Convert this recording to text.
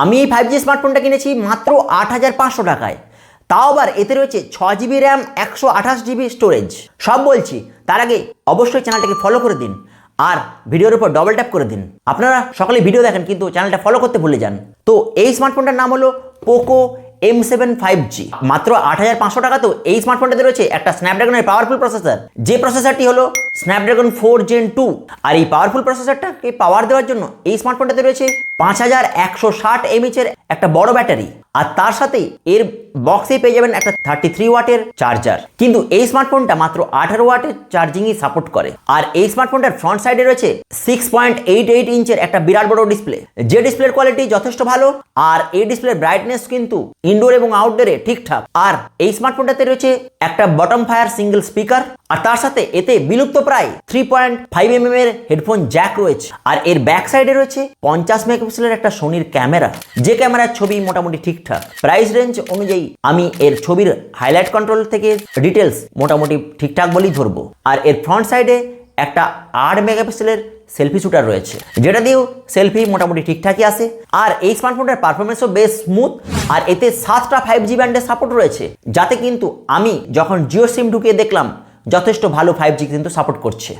আমি এই 5G স্মার্টফোনটা কিনেছি মাত্র 8,500 টাকায়। তাও আবার এতে রয়েছে 6GB র্যাম, 128GB স্টোরেজ। সব বলছি তার আগে অবশ্যই চ্যানেলটাকে ফলো করে দিন আর ভিডিওর উপর ডবল ট্যাপ করে দিন। আপনারা সকালে ভিডিও দেখেন কিন্তু চ্যানেলটা ফলো করতে ভুলে যান। তো এই স্মার্টফোনটার নাম হলো পোকো M7 5G। মাত্র 8,500 টাকা। তো এই স্মার্টফোনটাতে রয়েছে একটা স্ন্যাপড্রাগনের পাওয়ারফুল প্রসেসর, যে প্রসেসরটি হলো স্ন্যাপড্রাগন 4 Gen 2। আর এই পাওয়ারফুল প্রসেসরটাকে পাওয়ার দেওয়ার জন্য এই স্মার্টফোনটাতে রয়েছে 5160 mAh এর একটা বড় ব্যাটারি। আর তার সাথে এর বক্সে পেয়ে যাবেন একটা 33 ওয়াটের চার্জার। কিন্তু এই স্মার্টফোনটা মাত্র 18 ওয়াটের চার্জিংই সাপোর্ট করে। আর এই স্মার্টফোনটার ফ্রন্ট সাইডে রয়েছে 6.88 ইঞ্চের একটা বিরাট বড় ডিসপ্লে, যে ডিসপ্লের কোয়ালিটি যথেষ্ট ভালো। আর এই ডিসপ্লের ব্রাইটনেস কিন্তু ইনডোর এবং আউটডোরে ঠিকঠাক। আর এই স্মার্টফোনটাতে রয়েছে একটা বটম ফায়ার সিঙ্গেল স্পিকার। আর তার সাথে এতে বিলুপ্ত প্রায় 3.5 mm এর হেডফোন জ্যাক রয়েছে। আর এর ব্যাক সাইডে রয়েছে 50 মেগাপিক্সেলের একটা সোনির ক্যামেরা, যে ক্যামেরার ছবি মোটামুটি ঠিকঠাক। প্রাইস রেঞ্জ অনুযায়ী আমি এর ছবির হাইলাইট কন্ট্রোল থেকে ডিটেলস মোটামুটি ঠিকঠাক বলেই ধরবো। আর এর ফ্রন্ট সাইডে একটা 8 মেগাপিক্সেলের সেলফি শুটার রয়েছে, যেটা দিয়েও সেলফি মোটামুটি ঠিকঠাকই আসে। আর এই স্মার্টফোনটার পারফরমেন্সও বেশ স্মুথ। আর এতে 7টা 5G ব্যান্ডের সাপোর্ট রয়েছে, যাতে কিন্তু আমি যখন জিও সিম ঢুকিয়ে দেখলাম যথেষ্ট ভালো 5G কিন্তু সাপোর্ট করছে।